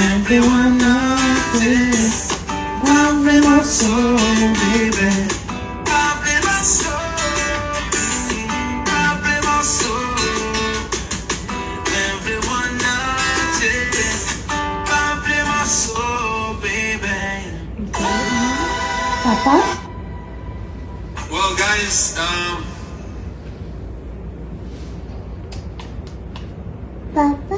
Everyone knows it. Abre soul, baby. Abre soul. Abre soul. Everyone knows it. Abre soul, baby. Papa? Well, guys, Papa? Papa.